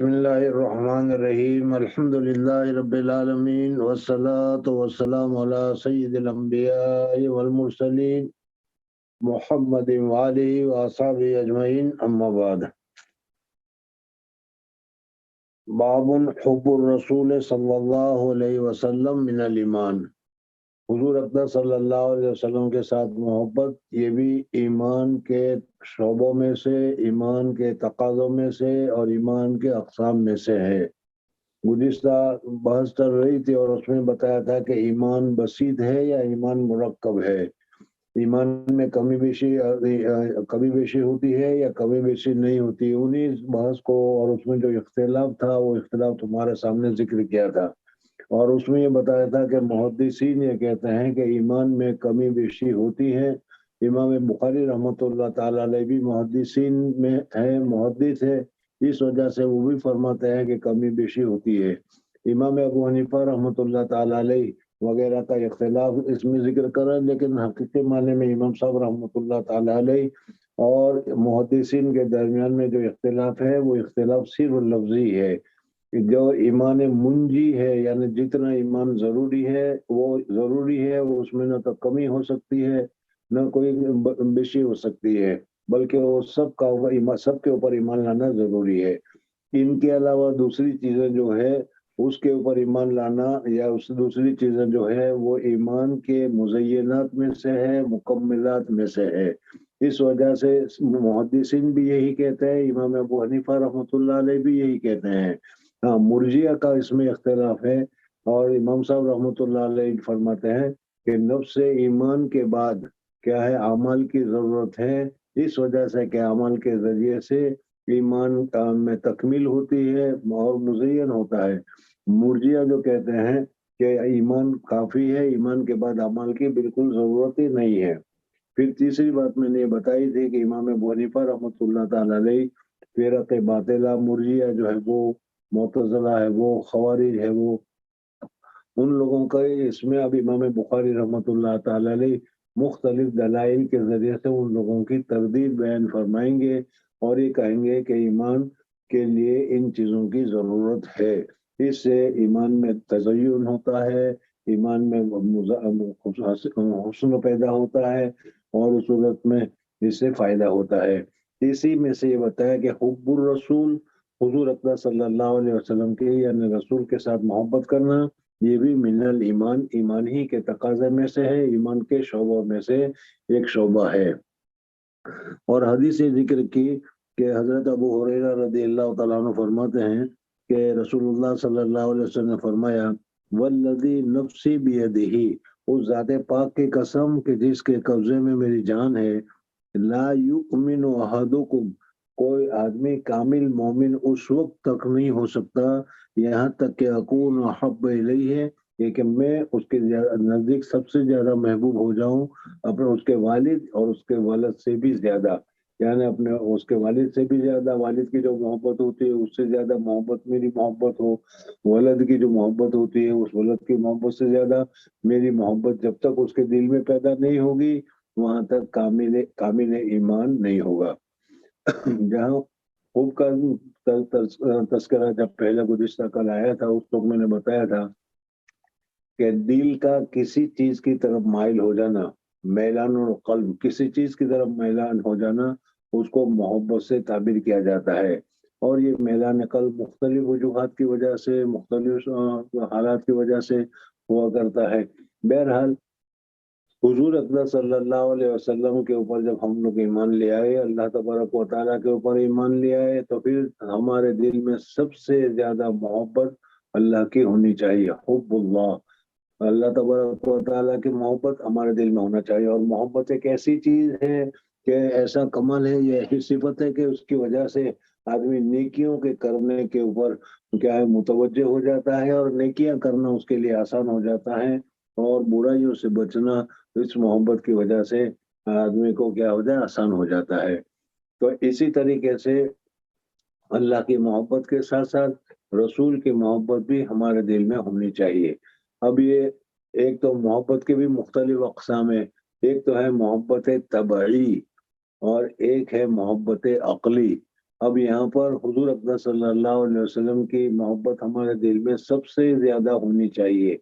بسم اللہ الرحمن الرحیم الحمد للہ رب العالمین والصلاة والسلام علی سید الانبیاء والمرسلین محمد وآلہ واصحابہ اجمعین اما بعد باب حب الرسول صلی اللہ علیہ وسلم من الایمان۔ حضور اقدس صلی اللہ علیہ وسلم کے ساتھ محبت یہ بھی ایمان کے شعبوں میں سے، ایمان کے تقاضوں میں سے اور ایمان کے اقسام میں سے ہے۔ گزشتہ بحث چل رہی تھی اور اس میں بتایا تھا کہ ایمان بسیط ہے یا ایمان مرکب ہے، ایمان میں کمی بیشی ہوتی ہے یا کمی بیشی نہیں ہوتی۔ انہی بحث کو اور اس میں جو اختلاف تھا وہ اختلاف تمہارے سامنے ذکر کیا تھا، اور اس میں یہ بتایا تھا کہ محدثین یہ کہتے ہیں کہ ایمان میں کمی بیشی ہوتی ہے۔ امام بخاری رحمۃ اللہ تعالیٰ علیہ بھی محدثین میں ہے، محدث ہے، اس وجہ سے وہ بھی فرماتے ہیں کہ کمی بیشی ہوتی ہے۔ امام ابو حنیفہ رحمۃ اللہ تعالیٰ علیہ وغیرہ کا اختلاف اس میں ذکر کرا، لیکن حقیقی معنی میں امام صاحب رحمۃ اللہ تعالیٰ علیہ اور محدثین کے درمیان میں جو اختلاف ہے وہ اختلاف صرف لفظی ہے۔ جو ایمان منجی ہے، یعنی جتنا ایمان ضروری ہے وہ ضروری ہے، وہ اس میں نہ تو کمی ہو سکتی ہے نہ کوئی بیشی ہو سکتی ہے، بلکہ وہ سب کے اوپر ایمان لانا ضروری ہے۔ ان کے علاوہ دوسری چیزیں جو ہے اس کے اوپر ایمان لانا یا اس دوسری چیزیں جو ہے وہ ایمان کے مزینات میں سے ہے، مکملات میں سے ہے۔ اس وجہ سے محدثین بھی یہی کہتے ہیں، امام ابو حنیفہ رحمۃ اللہ علیہ بھی یہی کہتے ہیں۔ ہاں، مرجیہ کا اس میں اختلاف ہے، اور امام صاحب رحمۃ اللہ علیہ فرماتے ہیں کہ نفس ایمان کے بعد کیا ہے، اعمال کی ضرورت ہے، اس وجہ سے کہ اعمال کے ذریعے سے ایمان میں تکمیل ہوتی ہے اور مزین ہوتا ہے۔ مرجیہ جو کہتے ہیں کہ ایمان کافی ہے، ایمان کے بعد اعمال کی بالکل ضرورت ہی نہیں ہے۔ پھر تیسری بات میں نے یہ بتائی تھی کہ امام ابو حنیفہ رحمۃ اللہ تعالیٰ علیہ فرقہ باطلہ مرجیہ جو ہے وہ، معتزلہ ہے وہ، خوارج ہے وہ، ان لوگوں کا اس میں اب امام بخاری رحمۃ اللہ تعالیٰ علیہ مختلف دلائل کے ذریعے سے ان لوگوں کی تردید بیان فرمائیں گے، اور یہ کہیں گے کہ ایمان کے لیے ان چیزوں کی ضرورت ہے۔ اس سے ایمان میں تزین ہوتا ہے، ایمان میں حسن پیدا ہوتا ہے، اور اس صورت میں اس سے فائدہ ہوتا ہے۔ اسی میں سے یہ بتایا کہ حب الرسول، حضور اقدس صلی اللہ علیہ وسلم کے یعنی رسول کے ساتھ محبت کرنا، یہ بھی من الایمان، ایمان ہی کے تقاضے میں سے ہے، ایمان کے شعبوں میں سے ایک شعبہ ہے۔ اور حدیث ذکر کی کہ حضرت ابو ہریرہ رضی اللہ تعالیٰ عنہ فرماتے ہیں کہ رسول اللہ صلی اللہ علیہ وسلم نے فرمایا، والذی نفسی بیدہ، اس ذات پاک کی قسم کہ جس کے قبضے میں میری جان ہے، لا یؤمن احدکم، کوئی آدمی کامل مومن اس وقت تک نہیں ہو سکتا یہاں تک کہ اکون احب الیہ، کہ میں اس کے نزدیک سب سے زیادہ محبوب ہو جاؤں، اپنے اس کے والد اور اس کے ولد سے بھی زیادہ، یعنی اپنے اس کے والد سے بھی زیادہ، والد کی جو محبت ہوتی ہے اس سے زیادہ محبت میری محبت ہو، ولد کی جو محبت ہوتی ہے اس ولد کی محبت سے زیادہ میری محبت جب تک اس کے دل میں پیدا نہیں ہوگی وہاں تک کامل ایمان نہیں ہوگا۔ جہاں خوب کا تذکرہ جب پہلے گزشتہ کل آیا تھا اس وقت میں نے بتایا تھا کہ دل کا کسی چیز کی طرف مائل ہو جانا، میلان القلب، کسی چیز کی طرف میلان ہو جانا، اس کو محبت سے تعبیر کیا جاتا ہے، اور یہ میلان قلب مختلف وجوہات کی وجہ سے، مختلف حالات کی وجہ سے ہوا کرتا ہے۔ بہرحال حضور اقدس صلی اللہ علیہ وسلم کے اوپر جب ہم لوگ ایمان لے آئے، اللہ تبارک و تعالیٰ کے اوپر ایمان لے آئے، تو پھر ہمارے دل میں سب سے زیادہ محبت اللہ کی ہونی چاہیے، حب اللہ، اللہ تبارک و تعالیٰ کی محبت ہمارے دل میں ہونا چاہیے۔ اور محبت ایک ایسی چیز ہے کہ ایسا کمال ہے، یہ ایسی صفت ہے کہ اس کی وجہ سے آدمی نیکیوں کے کرنے کے اوپر کیا ہے متوجہ ہو جاتا ہے، اور نیکیاں کرنا اس کے لیے آسان ہو جاتا ہے، اور برائیوں سے بچنا اس محبت کی وجہ سے آدمی کو کیا ہو جائے، آسان ہو جاتا ہے۔ تو اسی طریقے سے اللہ کی محبت کے ساتھ ساتھ رسول کی محبت بھی ہمارے دل میں ہونی چاہیے۔ اب یہ ایک تو محبت کے بھی مختلف اقسام ہے، ایک تو ہے محبت طبعی اور ایک ہے محبت عقلی۔ اب یہاں پر حضور اکرم صلی اللہ علیہ وسلم کی محبت ہمارے دل میں سب سے زیادہ ہونی چاہیے۔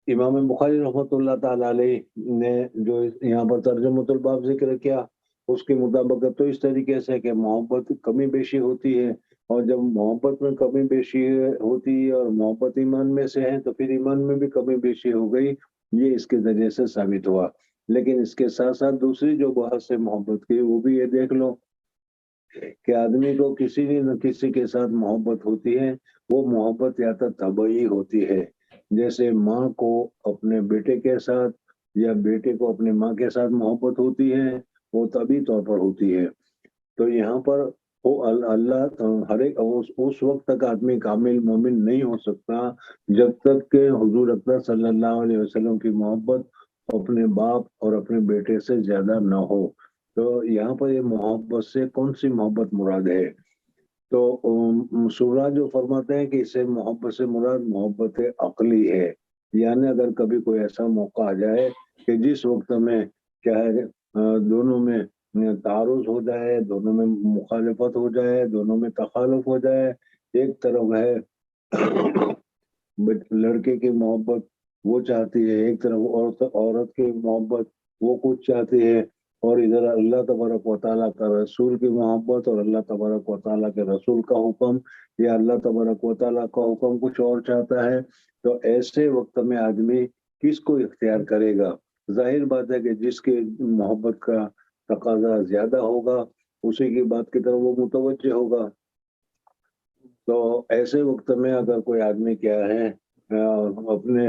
امام بخاری رحمۃ اللہ تعالی علیہ نے جو یہاں پر ترجمۃ الباب ذکر کیا، اس کے مطابق تو اس طریقے سے کہ محبت کمی بیشی ہوتی ہے، اور جب محبت میں کمی بیشی ہوتی ہے اور محبت ایمان میں سے ہے تو پھر ایمان میں بھی کمی بیشی ہو گئی، یہ اس کے ذریعے سے ثابت ہوا۔ لیکن اس کے ساتھ ساتھ دوسری جو بحث سے محبت کی وہ بھی یہ دیکھ لو کہ آدمی کو کسی نہ کسی کے ساتھ محبت ہوتی ہے، وہ محبت یا تو طبعی ہوتی ہے، جیسے ماں کو اپنے بیٹے کے ساتھ یا بیٹے کو اپنے ماں کے ساتھ محبت ہوتی ہے، وہ طبعی طور پر ہوتی ہے۔ تو یہاں پر وہ اللہ ہر ایک اس وقت تک آدمی کامل مومن نہیں ہو سکتا جب تک کہ حضور اکرم صلی اللہ علیہ وسلم کی محبت اپنے باپ اور اپنے بیٹے سے زیادہ نہ ہو۔ تو یہاں پر یہ محبت سے کون سی محبت مراد ہے؟ تو سورہ جو فرماتے ہیں کہ اسے محبت سے مراد محبت عقلی ہے، یعنی اگر کبھی کوئی ایسا موقع آ جائے کہ جس وقت میں کیا ہے دونوں میں تعارض ہو جائے، دونوں میں مخالفت ہو جائے، دونوں میں تخالف ہو جائے، ایک طرف ہے لڑکے کی محبت وہ چاہتی ہے، ایک طرف عورت کی محبت وہ کچھ چاہتی ہے، اور ادھر اللہ تبارک و تعالیٰ کا رسول کی محبت اور اللہ تبارک و تعالیٰ کے رسول کا حکم، یا اللہ تبارک و تعالیٰ کا حکم کچھ اور چاہتا ہے، تو ایسے وقت میں آدمی کس کو اختیار کرے گا؟ ظاہر بات ہے کہ جس کی محبت کا تقاضا زیادہ ہوگا اسی کی بات کی طرف وہ متوجہ ہوگا۔ تو ایسے وقت میں اگر کوئی آدمی کیا ہے اپنے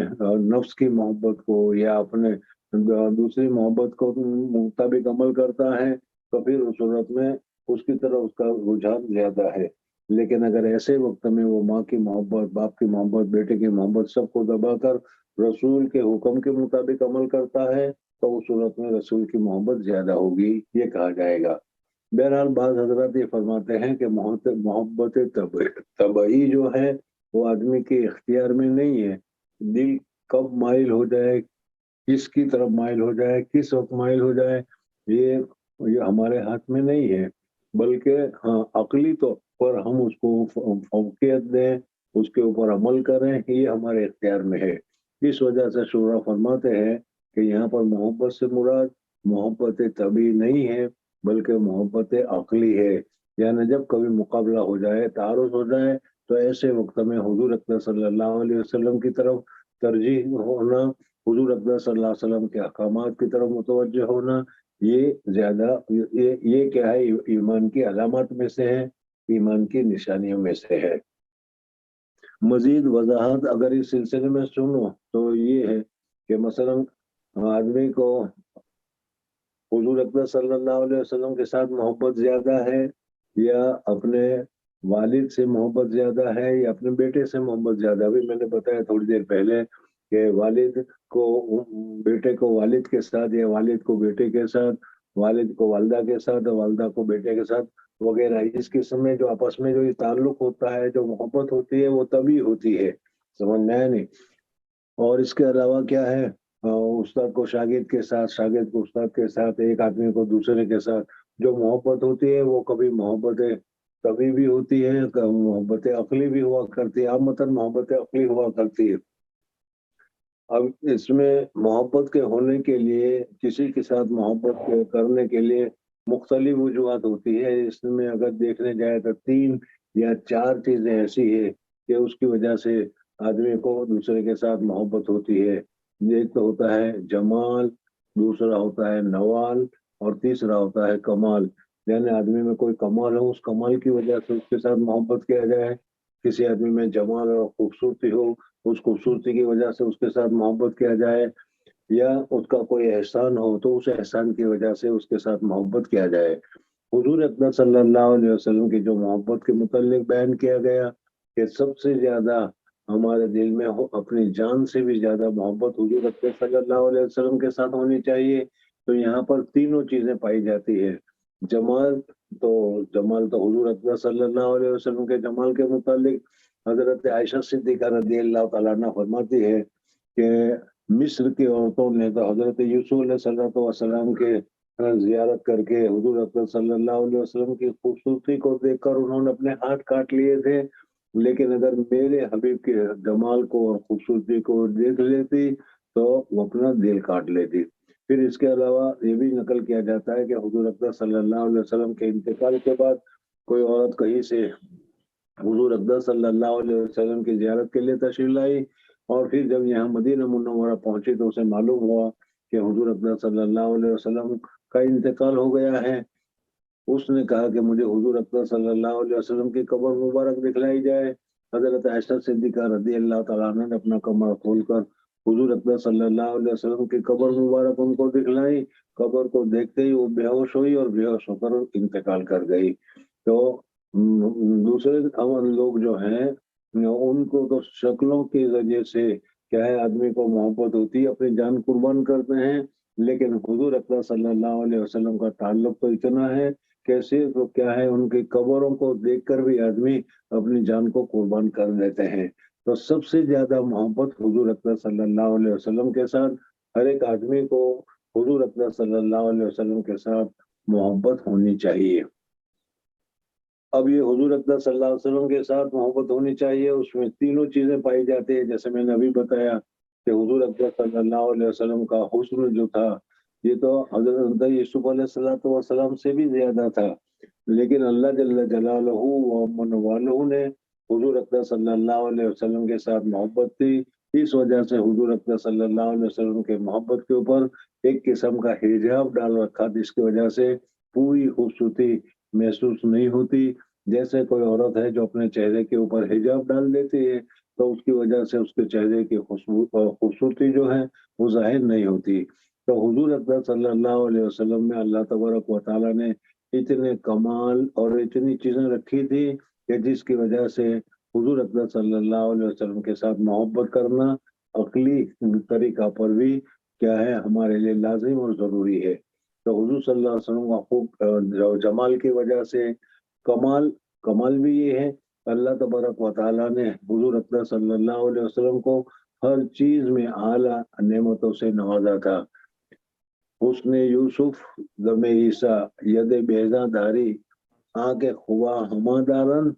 نفس کی محبت کو یا اپنے دوسری محبت کو مطابق عمل کرتا ہے تو پھر اس صورت میں اس کی طرف اس کا رجحان زیادہ ہے۔ لیکن اگر ایسے وقت میں وہ ماں کی محبت، باپ کی محبت، بیٹے کی محبت سب کو دبا کر رسول کے حکم کے مطابق عمل کرتا ہے تو اس صورت میں رسول کی محبت زیادہ ہوگی، یہ کہا جائے گا۔ بہرحال بعض حضرات یہ فرماتے ہیں کہ محبت طبعی جو ہے وہ آدمی کے اختیار میں نہیں ہے، دل کب مائل ہو جائے، کس کی طرف مائل ہو جائے، کس وقت مائل ہو جائے، یہ ہمارے ہاتھ میں نہیں ہے، بلکہ ہاں عقلی طور پر ہم اس کو فوقیت دیں، اس کے اوپر عمل کریں، یہ ہمارے اختیار میں ہے۔ اس وجہ سے شورا فرماتے ہیں کہ یہاں پر محبت سے مراد محبت طبعی نہیں ہے بلکہ محبت عقلی ہے، یعنی جب کبھی مقابلہ ہو جائے، تعارض ہو جائے، تو ایسے وقت میں حضور اکرم صلی اللہ علیہ وسلم کی طرف ترجیح ہونا، حضور اکرم صلی اللہ علیہ وسلم کے احکامات کی طرف متوجہ ہونا، یہ زیادہ یہ کیا ہے، ایمان کی علامات میں سے ہے، ایمان کی نشانیوں میں سے ہے۔ مزید وضاحت اگر اس سلسلے میں سنو تو یہ ہے کہ مثلا آدمی کو حضور اکرم صلی اللہ علیہ وسلم کے ساتھ محبت زیادہ ہے، یا اپنے والد سے محبت زیادہ ہے، یا اپنے بیٹے سے محبت زیادہ ہے۔ ابھی میں نے بتایا تھوڑی دیر پہلے کہ والد کو بیٹے کو والد کے ساتھ، یا والد کو بیٹے کے ساتھ، والد کو والدہ کے ساتھ، والدہ کو بیٹے کے ساتھ وغیرہ، اس قسم میں جو آپس میں جو یہ تعلق ہوتا ہے، جو محبت ہوتی ہے وہ تبھی ہوتی ہے، سمجھ میں آیا نہیں؟ اور اس کے علاوہ کیا ہے، استاد کو شاگرد کے ساتھ، شاگرد کو استاد کے ساتھ، ایک آدمی کو دوسرے کے ساتھ جو محبت ہوتی ہے وہ کبھی محبت طبعی بھی ہوتی ہے، محبت عقلی بھی ہوا کرتی ہے، عامةً محبت عقلی ہوا کرتی ہے۔ اب اس میں محبت کے ہونے کے لیے، کسی کے ساتھ محبت کرنے کے لیے مختلف وجوہات ہوتی ہے۔ اس میں اگر دیکھنے جائے تو 3 یا 4 چیزیں ایسی ہیں کہ اس کی وجہ سے آدمی کو دوسرے کے ساتھ محبت ہوتی ہے۔ ایک تو ہوتا ہے جمال، دوسرا ہوتا ہے نوال، اور تیسرا ہوتا ہے کمال، یعنی آدمی میں کوئی کمال ہو، اس کمال کی وجہ سے اس کے ساتھ محبت کیا جائے۔ کسی آدمی میں جمال اور خوبصورتی ہو، اس خوبصورتی کی وجہ سے اس کے ساتھ محبت کیا جائے، یا اس کا کوئی احسان ہو تو اس احسان کی وجہ سے اس کے ساتھ محبت کیا جائے۔ حضور اکرم صلی اللہ علیہ وسلم کی جو محبت کے متعلق بیان کیا گیا کہ سب سے زیادہ ہمارے دل میں اپنی جان سے بھی زیادہ محبت حضور اکرم صلی اللہ علیہ وسلم کے ساتھ ہونی چاہیے، تو یہاں پر تینوں چیزیں پائی جاتی ہے۔ جمال تو حضور اکرم صلی اللہ علیہ وسلم کے جمال کے متعلق حضرت عائشہ صدیقہ رضی اللہ تعالیٰ عنہ فرماتی ہے کہ مصر کی عورتوں نے تو حضرت یوسف علیہ السلام کے زیارت کر کے حضور اکرم صلی اللہ علیہ وسلم کی خوبصورتی کو دیکھ کر انہوں نے اپنے ہاتھ کاٹ لیے تھے، لیکن اگر میرے حبیب کے جمال کو اور خوبصورتی کو دیکھ لیتی تو وہ اپنا دل کاٹ لیتی۔ پھر اس کے علاوہ یہ بھی نقل کیا جاتا ہے کہ حضور اکرم صلی اللہ علیہ وسلم کے انتقال کے بعد کوئی عورت کہیں سے حضور اکرم صلی اللہ علیہ وسلم کی زیارت کے لیے تشریف لائی، اور پھر جب یہاں مدینہ منورہ پہنچی تو اسے معلوم ہوا کہ حضور اکرم صلی اللہ علیہ وسلم کا انتقال ہو گیا ہے۔ اس نے کہا کہ مجھے حضور اکرم صلی اللہ علیہ وسلم کی قبر مبارک دکھلائی جائے۔ حضرت عائشہ صدیقہ رضی اللہ تعالیٰ عنہ نے اپنا کمرہ کھول کر حضور اکرم صلی اللہ علیہ وسلم کی قبر مبارک ان کو دکھلائی۔ قبر کو دیکھتے ہی وہ بے ہوش ہوئی اور بے ہوش ہو کر انتقال کر گئی۔ تو دوسرے لوگ جو ہیں ان کو تو شکلوں کی وجہ سے کیا ہے آدمی کو محبت ہوتی ہے، اپنی جان قربان کرتے ہیں، لیکن حضور اکرم صلی اللہ علیہ وسلم کا تعلق تو اتنا ہے کیسے تو کیا ہے ان کی قبروں کو دیکھ کر بھی آدمی اپنی جان کو قربان کر دیتے ہیں۔ تو سب سے زیادہ محبت حضور اکرم صلی اللہ علیہ وسلم کے ساتھ، ہر ایک آدمی کو حضور اکرم صلی اللہ علیہ وسلم کے ساتھ محبت ہونی چاہیے۔ اب یہ حضور اکرم صلی اللہ علیہ وسلم کے ساتھ محبت ہونی چاہیے، اس میں تینوں چیزیں پائی جاتی ہیں، جیسے میں نے ابھی بتایا کہ حضور اکرم صلی اللہ علیہ وسلم کا حسن جو تھا یہ تو حضرت یوسف علیہ السلام سے بھی زیادہ تھا، لیکن اللہ جل جلالہ و من والہ نے حضور اکرم صلی اللہ علیہ وسلم کے ساتھ محبت کی۔ اس وجہ سے حضور اکرم صلی اللہ علیہ وسلم کے محبت کے اوپر ایک قسم کا حجاب ڈال رکھا، جس کی وجہ سے پوری خوبصورتی محسوس نہیں ہوتی۔ جیسے کوئی عورت ہے جو اپنے چہرے کے اوپر حجاب ڈال دیتی ہے تو اس کی وجہ سے اس کے چہرے کی خوبصورتی جو ہے وہ ظاہر نہیں ہوتی۔ تو حضور اکرم صلی اللہ علیہ وسلم میں اللہ تبارک و تعالیٰ نے اتنے کمال اور اتنی چیزیں رکھی تھی کہ جس کی وجہ سے حضور اکرم صلی اللہ علیہ وسلم کے ساتھ محبت کرنا عقلی طریقہ پر بھی کیا ہے ہمارے لیے لازم اور ضروری ہے۔ تو حضور صلی اللہ علیہ وسلم کا خوب جمال کی وجہ سے کمال بھی یہ ہے اللہ تبارک و تعالیٰ نے حضور اکرم صلی اللہ علیہ وسلم کو ہر چیز میں اعلیٰ نعمتوں سے نوازا تھا۔ حسن یوسف دم عیسیٰ ید بیضا داری آنکھ خوا ہما دارن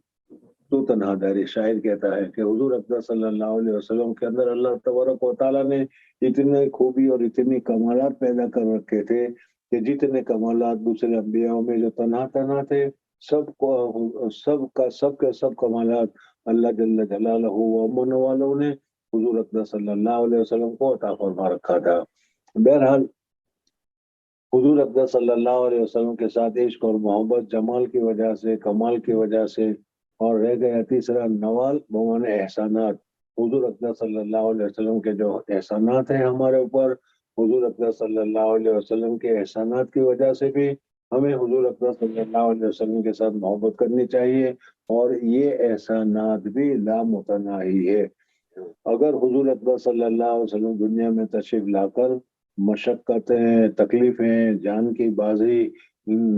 تو تنہا داری، شاعر کہتا ہے کہ حضور اکرم صلی اللہ علیہ وسلم کے اندر اللہ تبارک و تعالیٰ نے اتنے خوبی اور اتنی کمالات پیدا کر رکھے تھے کہ جتنے کمالات دوسرے انبیاء میں جو تنہا تھے سب کے سب کمالات اللہ جل جلالہ و من والوں نے حضور اکرم صلی اللہ علیہ وسلم کو عطا فرما رکھا تھا۔ بہرحال حضور اکرم صلی اللہ علیہ وسلم کے ساتھ عشق اور محبت جمال کی وجہ سے، کمال کی وجہ سے، اور رہ گیا تیسرا نوال بمانے احسانات۔ حضور اکرم صلی اللہ علیہ وسلم کے جو احسانات ہیں ہمارے اوپر، حضور اکرم صلی اللہ علیہ وسلم کے احسانات کی وجہ سے بھی ہمیں حضور اکرم صلی اللہ علیہ وسلم کے ساتھ محبت کرنی چاہیے، اور یہ احسانات بھی لامتناہی ہے۔ اگر حضور اکرم صلی اللہ علیہ وسلم دنیا میں تشریف لا کر مشقتیں، تکلیفیں، جان کی بازی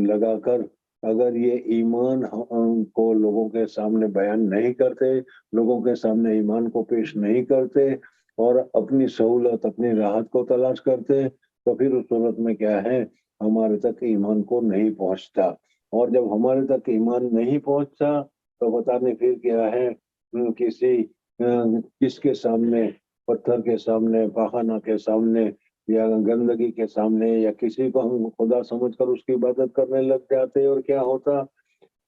لگا کر اگر یہ ایمان کو لوگوں کے سامنے بیان نہیں کرتے، لوگوں کے سامنے ایمان کو پیش نہیں کرتے اور اپنی سہولت، اپنی راحت کو تلاش کرتے، تو پھر اس صورت میں کیا ہے ہمارے تک ایمان کو نہیں پہنچتا، اور جب ہمارے تک ایمان نہیں پہنچتا تو پتہ نہیں پھر کیا ہے کس کے سامنے، پتھر کے سامنے، پاخانہ کے سامنے یا گندگی کے سامنے یا کسی کو ہم خدا سمجھ کر اس کی عبادت کرنے لگ جاتے، اور کیا ہوتا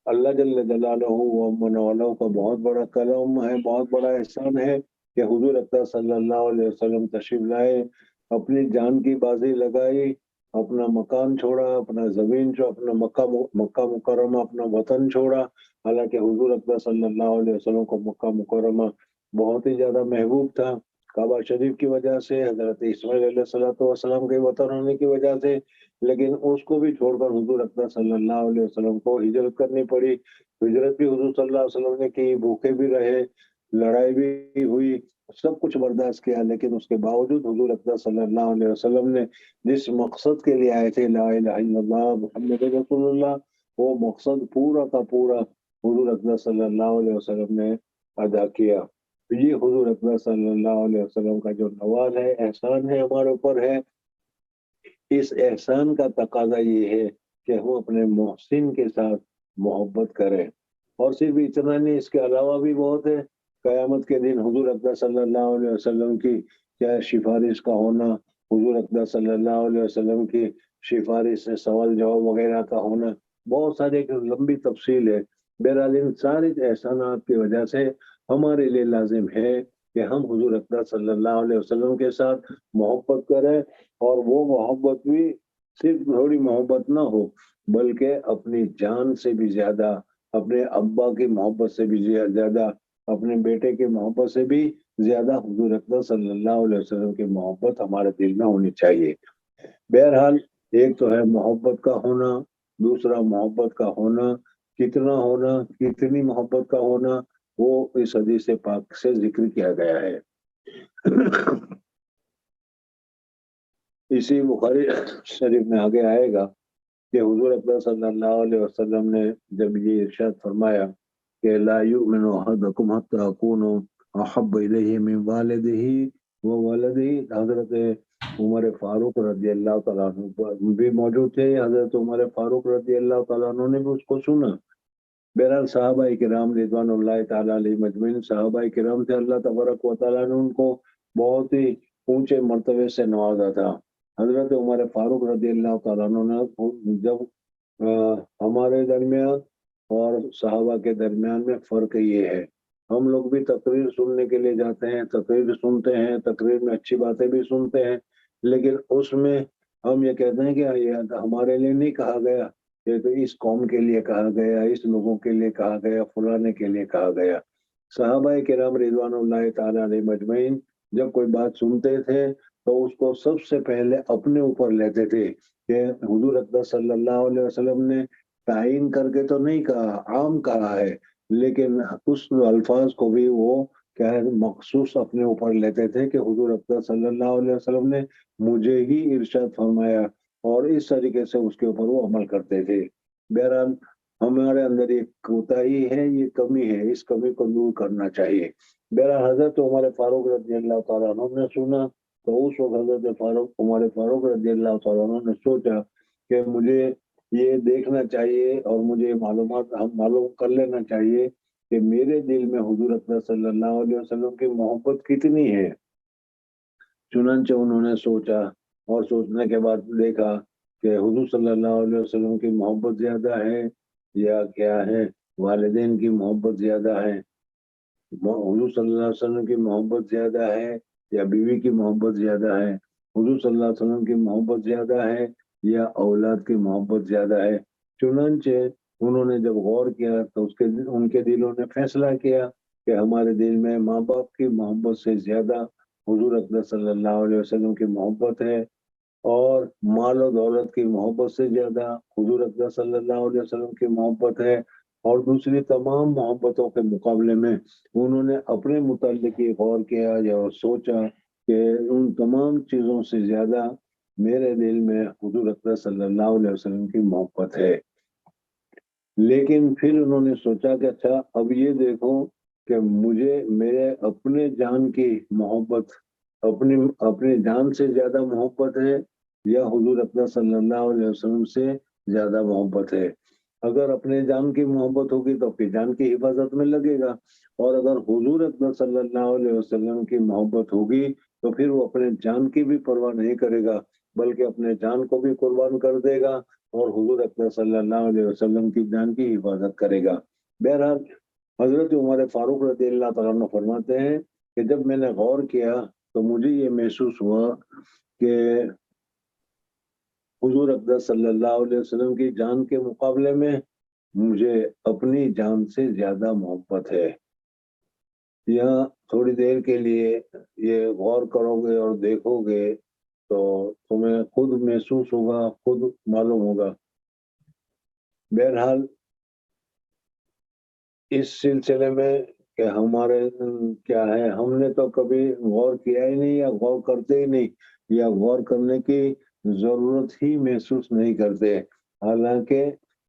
اللہ جل جلالہ و من والہ کا بہت بڑا کرم ہے، بہت بڑا احسان ہے کہ حضور اکرم صلی اللہ علیہ وسلم تشریف لائے، اپنی جان کی بازی لگائی، اپنا مکان چھوڑا، اپنا زمین چھوڑا، اپنا مکہ مکرمہ اپنا وطن چھوڑا۔ حالانکہ حضور اکرم صلی اللہ علیہ وسلم کو مکہ مکرمہ بہت ہی زیادہ محبوب تھا، کعبہ شریف کی وجہ سے، حضرت اسماعیل علیہ السلام کے وطن ہونے کی وجہ سے، لیکن اس کو بھی چھوڑ کر حضور اکرم صلی اللہ علیہ وسلم کو ہجرت کرنی پڑی۔ ہجرت بھی حضور صلی اللہ علیہ وسلم نے کی، بھوکے بھی رہے، لڑائی بھی ہوئی، سب کچھ برداشت کیا، لیکن اس کے باوجود حضور اکرم صلی اللہ علیہ وسلم نے جس مقصد کے لیے آئے تھے لا الہ الا اللہ محمد رسول اللہ، وہ مقصد پورا کا پورا حضور اکرم صلی اللہ علیہ وسلم نے ادا کیا۔ یہ حضور اکرم صلی اللہ علیہ وسلم کا جو نوال ہے، احسان ہے، ہمارے اوپر ہے، اس احسان کا تقاضا یہ ہے کہ ہم اپنے محسن کے ساتھ محبت کریں. اور صرف اتنا نہیں، اس کے علاوہ بھی بہت ہے. قیامت کے دن حضور اقدس صلی اللہ علیہ وسلم کی کیا سفارش کا ہونا، حضور اقدس صلی اللہ علیہ وسلم کی سفارش سے سوال جواب وغیرہ کا ہونا، بہت سارے ایک لمبی تفصیل ہے. بہرحال ان سارے احسانات کی وجہ سے ہمارے لیے لازم ہے کہ ہم حضور اقدس صلی اللہ علیہ وسلم کے ساتھ محبت کریں. اور وہ محبت بھی صرف تھوڑی محبت نہ ہو، بلکہ اپنی جان سے بھی زیادہ، اپنے ابا کی محبت سے بھی زیادہ، اپنے بیٹے کی محبت سے بھی زیادہ حضور اقدس صلی اللہ علیہ وسلم کی محبت ہمارے دل میں ہونی چاہیے. بہرحال ایک تو ہے محبت کا ہونا، دوسرا محبت کا ہونا کتنا ہونا، کتنی محبت کا ہونا، وہ اس حدیث پاک سے ذکر کیا گیا ہے. اسی بخاری شریف میں آگے آئے گا کہ حضور اقدس صلی اللہ علیہ وسلم نے جب یہ ارشاد فرمایا کہ لا یؤمن احدکم حتی اکون احب الیہ من والدہ وولدہ، حضرت عمر فاروق رضی اللہ تعالیٰ عنہ بھی موجود تھے. حضرت عمر فاروق رضی اللہ تعالیٰ عنہ نے بھی اس کو سنا. بہرحال صحابہ کرام رضوان اللہ تعالیٰ علیہ مجمعین صحابہ کرام سے اللہ تبارک و تعالیٰ نے ان کو بہت ہی اونچے مرتبے سے نوازا تھا. حضرت عمر فاروق رضی اللہ تعالیٰ عنہ نے جب ہمارے درمیان اور صحابہ کے درمیان میں فرق یہ ہے، ہم لوگ بھی تقریر سننے کے لیے جاتے ہیں، تقریر سنتے ہیں، تقریر میں اچھی باتیں بھی سنتے ہیں، لیکن اس میں ہم یہ کہتے ہیں کہ یہ ہمارے لیے نہیں کہا گیا، یہ تو اس قوم کے لیے کہا گیا، اس لوگوں کے لیے کہا گیا، فلانے کے لیے کہا گیا. صحابہ کرام رضوان اللہ تعالیٰ علیہ مجمعین جب کوئی بات سنتے تھے تو اس کو سب سے پہلے اپنے اوپر لیتے تھے کہ حضور اقدس صلی اللہ علیہ وسلم نے تعین کر کے تو نہیں کہا، عام کہا ہے، لیکن اس الفاظ کو بھی وہ کیا ہے مخصوص اپنے اوپر لیتے تھے کہ حضور اقدس صلی اللہ علیہ وسلم نے مجھے ہی ارشاد فرمایا، اور اس طریقے سے اس کے اوپر وہ عمل کرتے تھے. بہرحال ہمارے اندر یہ کوتاہی ہے، یہ کمی ہے، اس کمی کو دور کرنا چاہیے. بہرحال حضرت عمر فاروق رضی اللہ تعالیٰ عنہ نے سنا تو اس وقت حضرت عمر فاروق رضی اللہ تعالیٰ عنہ نے سوچا کہ مجھے یہ دیکھنا چاہیے اور مجھے معلومات معلوم کر لینا چاہیے کہ میرے دل میں حضور اقدس صلی اللہ علیہ وسلم کی محبت کتنی ہے. چنانچہ انہوں نے سوچا اور سوچنے کے بعد دیکھا کہ حضور صلی اللہ علیہ وسلم کی محبت زیادہ ہے یا کیا ہے، والدین کی محبت زیادہ ہے، حضور صلی اللہ علیہ وسلم کی محبت زیادہ ہے یا بیوی کی محبت زیادہ ہے، حضور صلی اللہ علیہ وسلم کی محبت زیادہ ہے یا اولاد کی محبت زیادہ ہے. چنانچہ انہوں نے جب غور کیا تو ان کے دلوں نے فیصلہ کیا کہ ہمارے دل میں ماں باپ کی محبت سے زیادہ حضور اقدس صلی اللہ علیہ وسلم کی محبت ہے، اور مال و دولت کی محبت سے زیادہ حضور اقدس صلی اللہ علیہ وسلم کی محبت ہے. اور دوسری تمام محبتوں کے مقابلے میں انہوں نے اپنے متعلق یہ غور کیا یا سوچا کہ ان تمام چیزوں سے زیادہ میرے دل میں حضور اقدس صلی اللہ علیہ وسلم کی محبت ہے. لیکن پھر انہوں نے سوچا کہ اچھا اب یہ دیکھو کہ مجھے میرے اپنے جان کی محبت اپنی جان سے زیادہ محبت ہے یا حضور اقدس صلی اللہ علیہ وسلم سے زیادہ محبت ہے. اگر اپنے جان کی محبت ہوگی تو اپنی جان کی حفاظت میں لگے گا، اور اگر حضور اقدس صلی اللہ علیہ وسلم کی محبت ہوگی تو پھر وہ اپنے جان کی بھی پرواہ نہیں کرے گا، بلکہ اپنے جان کو بھی قربان کر دے گا اور حضور اقدس صلی اللہ علیہ وسلم کی جان کی حفاظت کرے گا. بہرحال حضرت عمر فاروق رضی اللہ تعالیٰ عنہ فرماتے ہیں کہ جب میں نے غور کیا تو مجھے یہ محسوس ہوا کہ حضور اقدس صلی اللہ علیہ وسلم کی جان کے مقابلے میں مجھے اپنی جان سے زیادہ محبت ہے. یہاں تھوڑی دیر کے لیے یہ غور کرو گے اور دیکھو گے تو تمہیں خود محسوس ہوگا، خود معلوم ہوگا. بہرحال اس سلسلے میں کہ ہمارے کیا ہے، ہم نے تو کبھی غور کیا ہی نہیں یا غور کرتے ہی نہیں یا غور کرنے کی ضرورت ہی محسوس نہیں کرتے. حالانکہ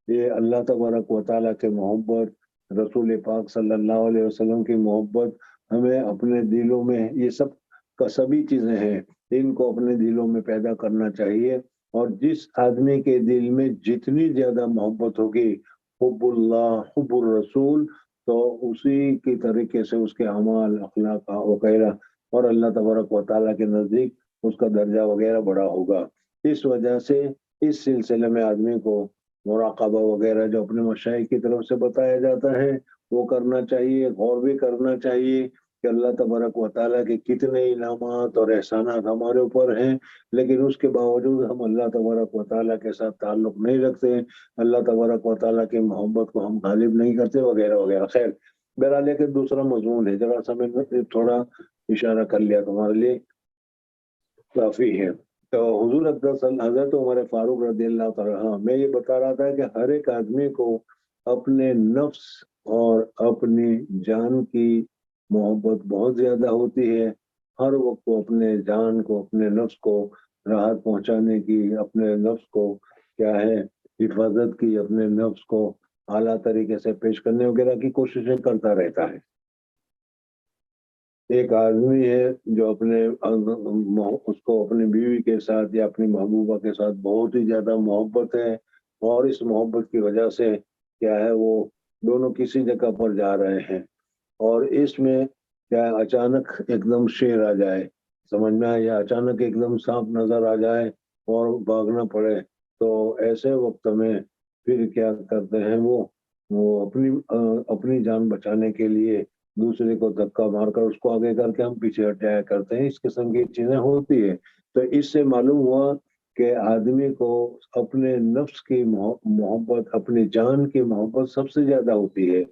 یہ اللہ تبارک و تعالیٰ کے محبت، رسول پاک صلی اللہ علیہ وسلم کی محبت ہمیں اپنے دلوں میں، یہ سب کا سبھی چیزیں ہیں، ان کو اپنے دلوں میں پیدا کرنا چاہیے اور جس آدمی کے دل میں جتنی زیادہ محبت ہوگی حب اللہ حب الرسول، تو اسی کی طریقے سے اس کے اعمال اخلاق وغیرہ اور اللہ تبارک و تعالیٰ کے نزدیک اس کا درجہ وغیرہ بڑا ہوگا۔ اس وجہ سے اس سلسلے میں آدمی کو مراقبہ وغیرہ جو اپنے مشائخ کی طرف سے بتایا جاتا ہے وہ کرنا چاہیے، غور بھی کرنا چاہیے کہ اللہ تبارک و تعالیٰ کے کتنے انعامات اور احسانات ہمارے اوپر ہیں، لیکن اس کے باوجود ہم اللہ تبارک و تعالیٰ کے ساتھ تعلق نہیں رکھتے، اللہ تبارک و تعالیٰ کی محبت کو ہم غالب نہیں کرتے وغیرہ وغیرہ۔ خیر بہرحال کہ دوسرا مضمون ہے، ذرا سا میں نے تھوڑا اشارہ کر لیا تمہارے لیے کافی ہے۔ تو حضور اقدس حضرت عمر فاروق رضی اللہ تعالیٰ، ہاں میں یہ بتا رہا تھا کہ ہر ایک آدمی کو اپنے نفس اور اپنی جان کی محبت بہت زیادہ ہوتی ہے، ہر وقت کو اپنے جان کو اپنے نفس کو راحت پہنچانے کی، اپنے نفس کو کیا ہے حفاظت کی، اپنے نفس کو اعلیٰ طریقے سے پیش کرنے وغیرہ کی کوششیں کرتا رہتا ہے۔ ایک آدمی ہے جو اس کو اپنی بیوی کے ساتھ یا اپنی محبوبہ کے ساتھ بہت ہی زیادہ محبت ہے، اور اس محبت کی وجہ سے کیا ہے وہ دونوں کسی جگہ پر جا رہے ہیں، اور اس میں کیا اچانک ایک دم شیر آ جائے سمجھ میں آئے، یا اچانک ایک دم سانپ نظر آ جائے اور بھاگنا پڑے، تو ایسے وقت میں پھر کیا کرتے ہیں وہ اپنی جان بچانے کے لیے دوسرے کو دھکا مار کر اس کو آگے کر کے ہم پیچھے ہٹ جایا کرتے ہیں۔ اس قسم کی چیزیں ہوتی ہے۔ تو اس سے معلوم ہوا کہ آدمی کو اپنے نفس کی محبت، اپنی جان کی محبت سب سے زیادہ ہوتی ہے،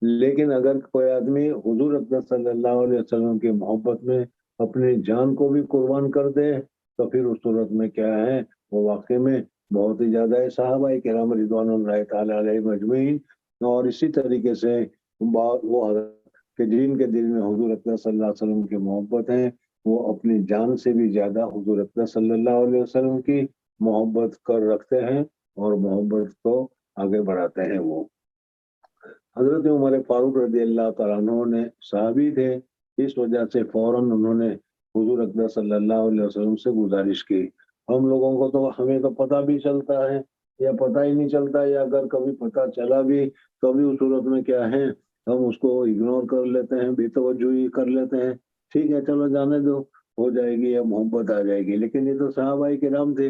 لیکن اگر کوئی آدمی حضور اقدس صلی اللہ علیہ وسلم کی محبت میں اپنی جان کو بھی قربان کر دے تو پھر اس صورت میں کیا ہے وہ واقعی میں بہت ہی زیادہ ہے۔ صحابہ کرام رضوان اللہ تعالی علیہ مجمعین، اور اسی طریقے سے وہ حضرت کہ جن کے دل میں حضور اقدس صلی اللہ علیہ وسلم کی محبت ہے، وہ اپنی جان سے بھی زیادہ حضور اقدس صلی اللہ علیہ وسلم کی محبت کر رکھتے ہیں اور محبت کو آگے بڑھاتے ہیں۔ وہ حضرت عمر فاروق رضی اللہ تعالیٰ عنہ نے صحابی تھے، اس وجہ سے فوراً انہوں نے حضور اقدس صلی اللہ علیہ وسلم سے گزارش کی۔ ہم لوگوں کو تو ہمیں تو پتہ بھی چلتا ہے یا پتہ ہی نہیں چلتا، یا اگر کبھی پتہ چلا بھی تو بھی اس صورت میں کیا ہے ہم اس کو اگنور کر لیتے ہیں، بے توجہی کر لیتے ہیں، ٹھیک ہے چلو جانے دو، ہو جائے گی یا محبت آ جائے گی۔ لیکن یہ تو صحابہ کرام تھے۔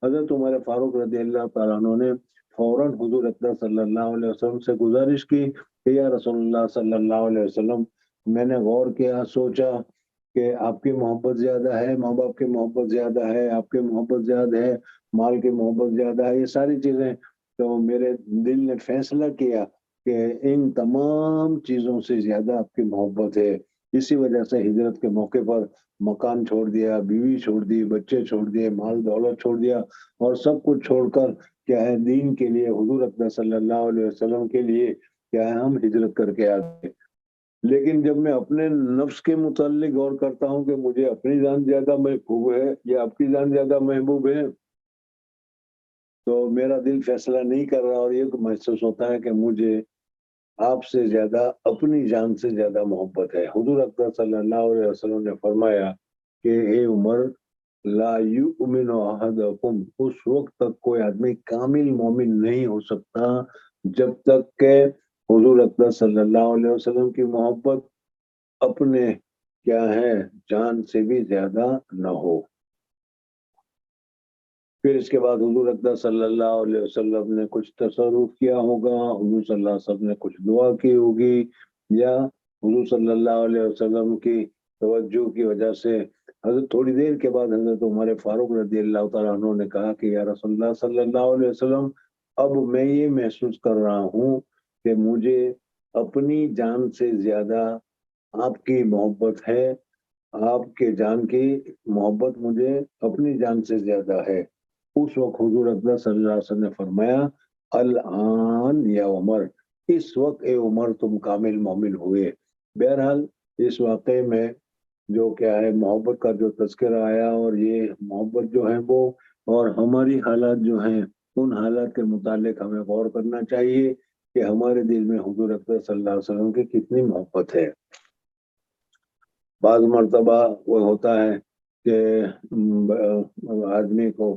حضرت عمر فاروق رضی اللہ تعالیٰ عنہ نے فوراً حضور اقدس صلی اللہ علیہ وسلم سے گزارش کی کہ یا رسول اللہ صلی اللہ علیہ وسلم، میں نے غور کیا، سوچا کہ آپ کی محبت زیادہ ہے، ماں باپ کی محبت زیادہ ہے، آپ کی محبت زیادہ ہے، مال کی محبت زیادہ ہے، یہ ساری چیزیں، تو میرے دل نے فیصلہ کیا کہ ان تمام چیزوں سے زیادہ آپ کی محبت ہے۔ اسی وجہ سے ہجرت کے موقع پر مکان چھوڑ دیا، بیوی چھوڑ دی، بچے چھوڑ دیے، مال دولت چھوڑ دیا، اور سب کچھ چھوڑ کر کیا ہے دین کے لیے، حضور اقدس صلی اللہ علیہ وسلم کے لیے کیا ہے ہم ہجرت کر کے آ گئے۔ لیکن جب میں اپنے نفس کے متعلق غور کرتا ہوں کہ مجھے اپنی جان زیادہ محبوب ہے یا آپ کی جان زیادہ محبوب ہے، تو میرا دل فیصلہ نہیں کر رہا، اور یہ محسوس ہوتا ہے کہ مجھے آپ سے زیادہ اپنی جان سے زیادہ محبت ہے۔ حضور اقدس صلی اللہ علیہ وسلم نے فرمایا کہ اے عمر، لا یؤمن احدکم، اس وقت تک کوئی آدمی کامل مومن نہیں ہو سکتا جب تک کہ حضور اقدس صلی اللہ علیہ وسلم کی محبت اپنے کیا ہے جان سے بھی زیادہ نہ ہو۔ پھر اس کے بعد حضور اقدس صلی اللہ علیہ وسلم نے کچھ تصرف کیا ہوگا، حضور صلی اللہ علیہ وسلم نے کچھ دعا کی ہوگی، یا حضور صلی اللہ علیہ وسلم کی توجہ کی وجہ سے حضرت تھوڑی دیر کے بعد حضرت عمر فاروق رضی اللہ تعالیٰ عنہ نے کہا کہ یا رسول اللہ صلی اللہ علیہ وسلم، اب میں یہ محسوس کر رہا ہوں کہ مجھے اپنی جان سے زیادہ آپ کی محبت ہے، آپ کے جان کی محبت مجھے اپنی جان سے زیادہ ہے۔ اس وقت حضور اقدس صلی اللہ علیہ وسلم نے فرمایا الآن یا عمر، اس وقت اے عمر تم کامل مومن ہوئے۔ بہرحال اس واقعے میں جو کیا ہے محبت کا جو تذکرہ آیا، اور یہ محبت جو ہے وہ اور ہماری حالات جو ہیں ان حالات کے متعلق ہمیں غور کرنا چاہیے کہ ہمارے دل میں حضور اقدس صلی اللہ علیہ وسلم کی کتنی محبت ہے۔ بعض مرتبہ وہ ہوتا ہے کہ آدمی کو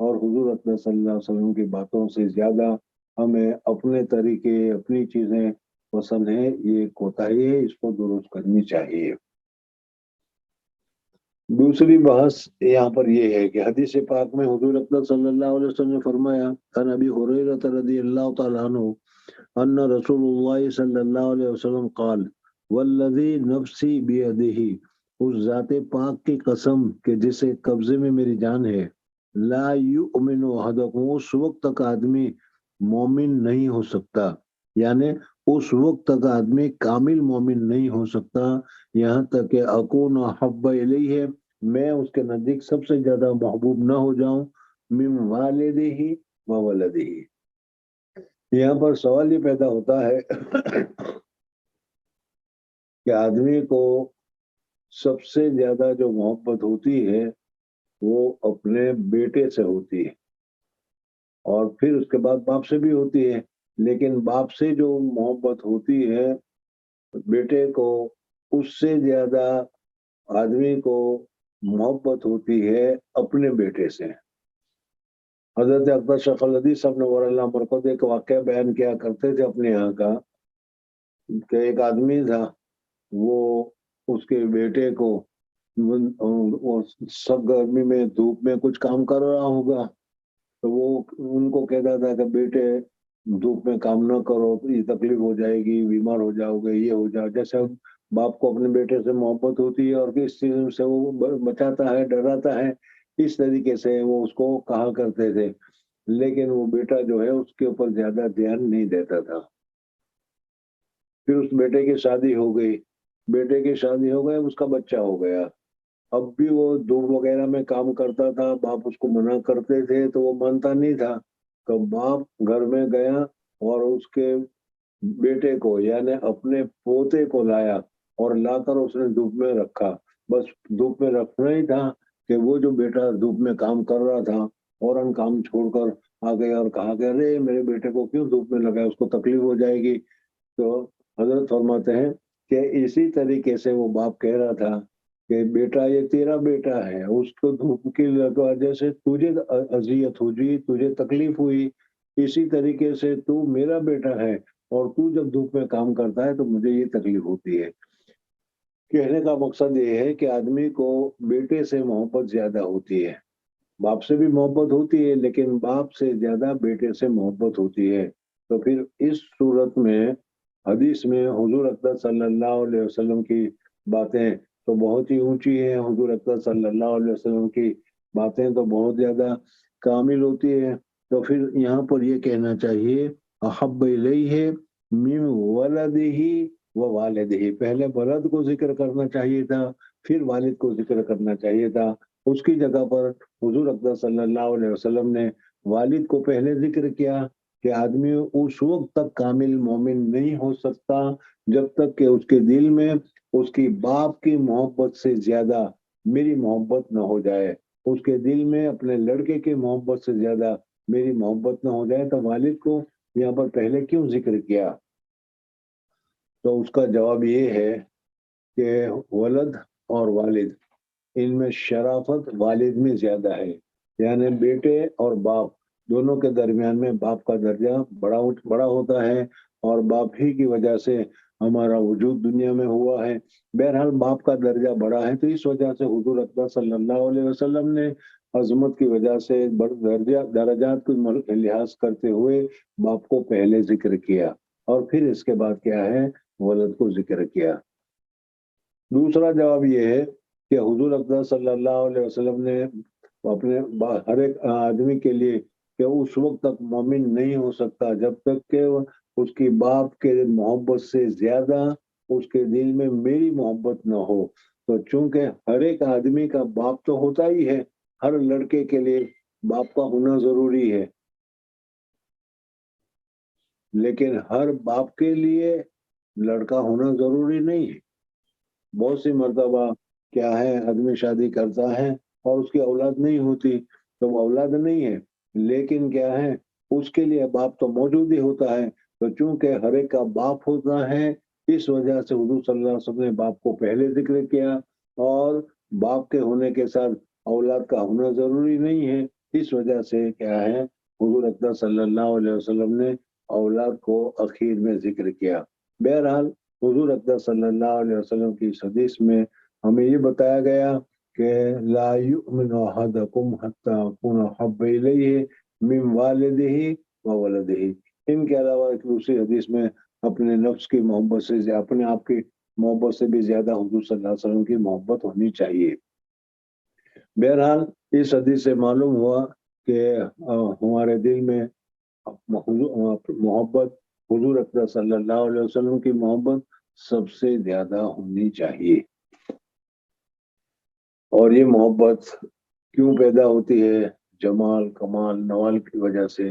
اور حضور اکرم صلی اللہ علیہ وسلم کی باتوں سے زیادہ ہمیں اپنے طریقے اپنی چیزیں پسند ہے، یہ کوتاہی ہے، اس کو درست کرنی چاہیے۔ دوسری بحث یہاں پر یہ ہے کہ حدیث پاک میں حضور اکرم صلی اللہ علیہ وسلم نے فرمایا، عن ابی ہریرہ رضی اللہ تعالیٰ عنہ ان رسول اللہ صلی اللہ علیہ وسلم قال والذی نفسی بیدہ، اس ذات پاک کی قسم کہ جسے قبضے میں میری جان ہے، لا یؤمن احدکم، اس وقت تک آدمی مومن نہیں ہو سکتا، یعنی اس وقت تک آدمی کامل مومن نہیں ہو سکتا یہاں تک کہ اکون احب الیہ، میں اس کے نزدیک سب سے زیادہ محبوب نہ ہو جاؤں، من والدہ و ولدہ۔ یہاں پر سوال یہ پیدا ہوتا ہے کہ آدمی کو سب سے زیادہ جو محبت ہوتی ہے وہ اپنے بیٹے سے ہوتی ہے، اور پھر اس کے بعد باپ سے بھی ہوتی ہے، لیکن باپ سے جو محبت ہوتی ہے بیٹے کو، اس سے زیادہ آدمی کو محبت ہوتی ہے اپنے بیٹے سے۔ حضرت اکبر شیخ الحدیث صاحب نور اللہ برکت ایک واقعہ بیان کیا کرتے تھے اپنے یہاں کا، کہ ایک آدمی تھا، وہ اس کے بیٹے کو وہ سب گرمی میں دھوپ میں کچھ کام کر رہا ہوگا تو وہ ان کو کہتا تھا کہ بیٹے دھوپ میں کام نہ کرو، یہ تکلیف ہو جائے گی، بیمار ہو جاؤ گے، یہ ہو جاؤ، جیسے باپ کو اپنے بیٹے سے محبت ہوتی ہے اور کس چیز سے وہ بچاتا ہے، ڈراتا ہے، اس طریقے سے وہ اس کو کہا کرتے تھے، لیکن وہ بیٹا جو ہے اس کے اوپر زیادہ دھیان نہیں دیتا تھا۔ پھر اس بیٹے کی شادی ہو گئی، بیٹے کی شادی ہو گئی، اس کا بچہ ہو گیا، اب بھی وہ دھوپ وغیرہ میں کام کرتا تھا، باپ اس کو منع کرتے تھے تو وہ مانتا نہیں تھا، تو باپ گھر میں گیا اور اس کے بیٹے کو یعنی اپنے پوتے کو لایا اور لا کر اس نے دھوپ میں رکھا، بس دھوپ میں رکھنا ہی تھا کہ وہ جو بیٹا دھوپ میں کام کر رہا تھا فوراً کام چھوڑ کر آ گیا اور کہا کہ ارے میرے بیٹے کو کیوں دھوپ میں لگایا، اس کو تکلیف ہو جائے گی۔ تو حضرت فرماتے ہیں کہ اسی طریقے سے وہ باپ کہہ رہا تھا کہ بیٹا یہ تیرا بیٹا ہے، اس کو دھوپ کی وجہ سے تجھے اذیت ہوئی، تجھے تکلیف ہوئی، اسی طریقے سے تو میرا بیٹا ہے اور تو جب دھوپ میں کام کرتا ہے تو مجھے یہ تکلیف ہوتی ہے۔ کہنے کا مقصد یہ ہے کہ آدمی کو بیٹے سے محبت زیادہ ہوتی ہے، باپ سے بھی محبت ہوتی ہے لیکن باپ سے زیادہ بیٹے سے محبت ہوتی ہے۔ تو پھر اس صورت میں حدیث میں حضور اکرم صلی اللہ علیہ وسلم کی باتیں تو بہت ہی اونچی ہیں، حضور اکرم صلی اللہ علیہ وسلم کی باتیں تو بہت زیادہ کامل ہوتی ہے، تو پھر یہاں پر یہ کہنا چاہیے احب الیہ من ولدہ و والدہ، پہلے ولد کو ذکر کرنا چاہیے تھا، پھر والد کو ذکر کرنا چاہیے تھا، اس کی جگہ پر حضور اکرم صلی اللہ علیہ وسلم نے والد کو پہلے ذکر کیا کہ آدمی اس وقت تک کامل مومن نہیں ہو سکتا جب تک کہ اس کے دل میں اس کی باپ کی محبت سے زیادہ میری محبت نہ ہو جائے، اس کے دل میں اپنے لڑکے کی محبت سے زیادہ میری محبت نہ ہو جائے۔ تو والد کو یہاں پر پہلے کیوں ذکر کیا؟ تو اس کا جواب یہ ہے کہ ولد اور والد ان میں شرافت والد میں زیادہ ہے، یعنی بیٹے اور باپ دونوں کے درمیان میں باپ کا درجہ بڑا ہوتا ہے، اور باپ ہی کی وجہ سے ہمارا وجود دنیا میں ہوا ہے۔ بہرحال باپ کا درجہ بڑا ہے، تو اس وجہ سے حضور اکرم صلی اللہ علیہ وسلم نے عظمت کی وجہ سے درجات کو لحاظ کرتے ہوئے باپ کو پہلے ذکر کیا اور پھر اس کے بعد کیا ہے ولد کو ذکر کیا۔ دوسرا جواب یہ ہے کہ حضور اکرم صلی اللہ علیہ وسلم نے اپنے ہر ایک آدمی کے لیے کہ اس وقت تک مومن نہیں ہو سکتا جب تک کہ اس کی باپ کے محبت سے زیادہ اس کے دل میں میری محبت نہ ہو۔ تو چونکہ ہر ایک آدمی کا باپ تو ہوتا ہی ہے، ہر لڑکے کے لیے باپ کا ہونا ضروری ہے، لیکن ہر باپ کے لیے لڑکا ہونا ضروری نہیں ہے۔ بہت سی مرتبہ کیا ہے آدمی شادی کرتا ہے اور اس کی اولاد نہیں ہوتی، تو وہ اولاد نہیں ہے، لیکن کیا ہے اس کے لیے باپ تو موجود ہی ہوتا ہے۔ تو چونکہ ہر ایک کا باپ ہوتا ہے اس وجہ سے حضور صلی اللہ علیہ وسلم نے باپ کو پہلے ذکر کیا، اور باپ کے ہونے کے ساتھ اولاد کا ہونا ضروری نہیں ہے، اس وجہ سے کیا ہے حضور اکرم صلی اللہ علیہ وسلم نے اولاد کو اخیر میں ذکر کیا۔ بہرحال حضور اکرم صلی اللہ علیہ وسلم کی اس حدیث میں ہمیں یہ بتایا گیا کہ لا یؤمن احدکم حتی اکون احب الیہ من والدہ و ولدہ۔ ان کے علاوہ ایک دوسری حدیث میں اپنے نفس کی محبت سے اپنے آپ کی محبت سے بھی زیادہ حضور صلی اللہ علیہ وسلم کی محبت ہونی چاہیے۔ بہرحال اس حدیث سے معلوم ہوا کہ ہمارے دل میں محبت حضور اکرم صلی اللہ علیہ وسلم کی محبت سب سے زیادہ ہونی چاہیے۔ اور یہ محبت کیوں پیدا ہوتی ہے؟ جمال، کمال، نوال کی وجہ سے۔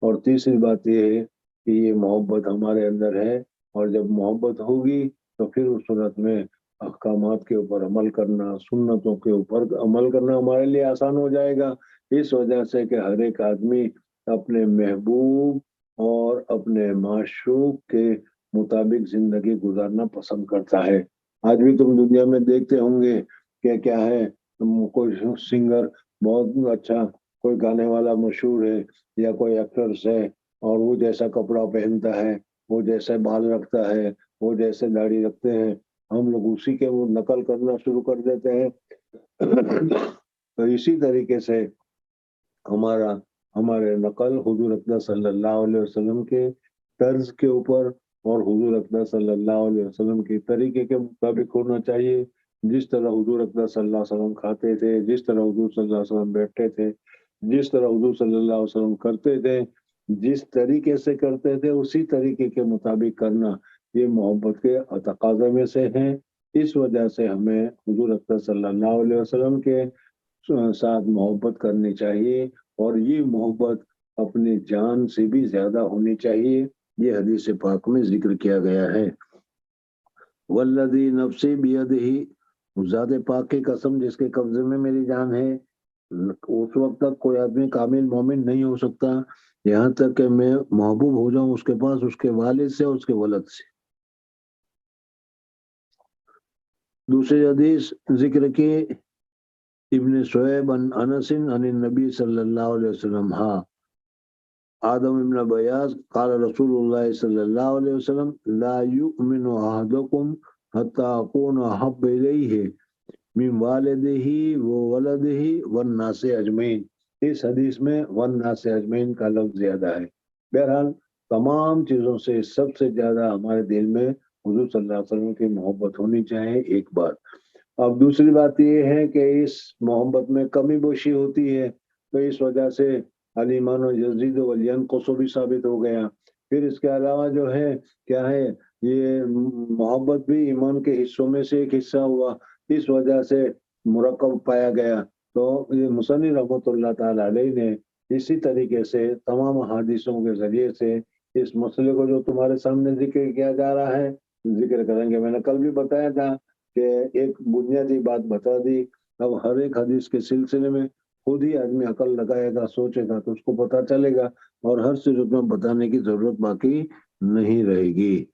اور تیسری بات یہ ہے کہ یہ محبت ہمارے اندر ہے، اور جب محبت ہوگی تو پھر اس صورت میں احکامات کے اوپر عمل کرنا، سنتوں کے اوپر عمل کرنا ہمارے لیے آسان ہو جائے گا۔ اس وجہ سے کہ ہر ایک آدمی اپنے محبوب اور اپنے معشوق کے مطابق زندگی گزارنا پسند کرتا ہے۔ آج بھی تم دنیا میں دیکھتے ہوں گے کہ کیا ہے، کوئی سنگر بہت اچھا، کوئی گانے والا مشہور ہے یا کوئی ایکٹرس ہے، اور وہ جیسا کپڑا پہنتا ہے، وہ جیسے بال رکھتا ہے، وہ جیسے داڑھی رکھتے ہیں، ہم لوگ اسی کے وہ نقل کرنا شروع کر دیتے ہیں۔ تو اسی طریقے سے ہمارے نقل حضور اکرم صلی اللہ علیہ وسلم کے طرز کے اوپر اور حضور اکرم صلی اللہ علیہ وسلم کے طریقے کے مطابق ہونا چاہیے۔ جس طرح حضور اکرم صلی اللہ علیہ وسلم کھاتے تھے، جس طرح حضور صلی اللہ علیہ وسلم بیٹھتے تھے، جس طرح حضور صلی اللہ علیہ وسلم کرتے تھے، جس طریقے سے کرتے تھے اسی طریقے کے مطابق کرنا، یہ محبت کے تقاضے میں سے ہیں۔ اس وجہ سے ہمیں حضور اکرم صلی اللہ علیہ وسلم کے ساتھ محبت کرنی چاہیے، اور یہ محبت اپنی جان سے بھی زیادہ ہونی چاہیے۔ یہ حدیث پاک میں ذکر کیا گیا ہے۔ والذی نفسی بیدہ، ذات پاک کی قسم جس کے قبضے میں میری جان ہے، اس وقت تک کوئی آدمی کامل مومن نہیں ہو سکتا یہاں تک کہ میں محبوب ہو جاؤں اس کے پاس، اس کے والد سے اور اس کے ولد سے۔ دوسری حدیث ذکر کی ابن شعیب عن انس عن النبی صلی اللہ علیہ وسلم، آدم ابن بیاض قال رسول اللہ صلی اللہ علیہ وسلم لا یؤمن احدکم حتی اکون احب الیہ من والدہ وولدہ والناس اجمعین۔ اس حدیث میں والناس اجمعین کا لفظ زیادہ ہے۔ بہرحال تمام چیزوں سے سب سے زیادہ ہمارے دل میں حضور صلی اللہ علیہ وسلم کی محبت ہونی چاہیے، ایک بات۔ اب دوسری بات یہ ہے کہ اس محبت میں کمی بیشی ہوتی ہے، تو اس وجہ سے الایمان یزید وینقص بھی ثابت ہو گیا۔ پھر اس کے علاوہ جو ہے کیا ہے، یہ محبت بھی ایمان کے حصوں میں سے ایک حصہ ہوا، اس وجہ سے مرکب پایا گیا۔ تو یہ مصنف رحمۃ اللہ تعالی علیہ نے اسی طریقے سے تمام احادیثوں کے ذریعے سے اس مسئلے کو جو تمہارے سامنے ذکر کیا جا رہا ہے ذکر کریں گے۔ میں نے کل بھی بتایا تھا کہ ایک بنیادی بات بتا دی، اب ہر ایک حدیث کے سلسلے میں خود ہی آدمی عقل لگائے گا، سوچے گا تو اس کو پتہ چلے گا، اور ہر صورت میں بتانے کی ضرورت باقی نہیں رہے گی۔